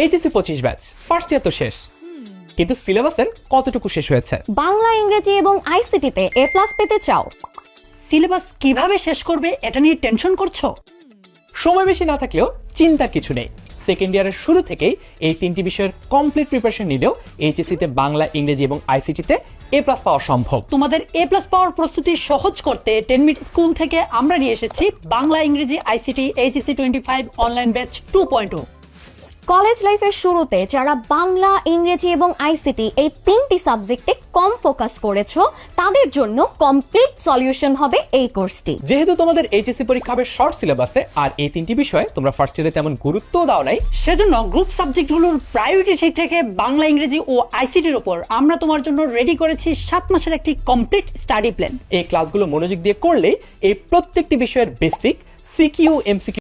HSC 25 batch first year তো শেষ, কিন্তু সিলেবাসের কতটুকু শেষ হয়েছে? বাংলা, ইংরেজি এবং আইসিটিতে A+ পেতে চাও? সিলেবাস কিভাবে শেষ করবে এটা নিয়ে টেনশন করছো? সময় বেশি না থাকলেও চিন্তার কিছু নেই। সেকেন্ড ইয়ারের শুরু থেকেই এই তিনটি বিষয়ের কমপ্লিট প্রিপারেশন নিলেও এইচএসসিতে বাংলা, ইংরেজি এবং আইসিটিতে A+ পাওয়া সম্ভব। তোমাদের A+ পাওয়ার প্রস্তুতি সহজ করতে 10 মিনিট স্কুল থেকে আমরা নিয়ে এসেছি বাংলা, ইংরেজি, ICT HSC 25 online batch 2.0। College লাইফের শুরুতে যারা বাংলা, ইংরেজি এবং আইসিটি এই তিনটি সাবজেক্টে কম ফোকাস করেছো, তাদের জন্য কমপ্লিট সলিউশন হবে এই কোর্সটি। যেহেতু তোমাদের এইচএসসি পরীক্ষা হবে শর্ট সিলেবাসে আর এই তিনটি বিষয়ে তোমরা ফার্স্ট ইয়ারে তেমন গুরুত্ব দাও নাই, সেজন্য গ্রুপ সাবজেক্টগুলোর প্রায়োরিটি ঠিক থেকে বাংলা, ইংরেজি ও আইসিটির উপর আমরা তোমার জন্য রেডি করেছি 7 মাসের একটি কমপ্লিট স্টাডি প্ল্যান। এই ক্লাসগুলো মনোযোগ দিয়ে করলে এই প্রত্যেকটি বিষয়ের বেসিক, সিকিউ, এমসিকিউ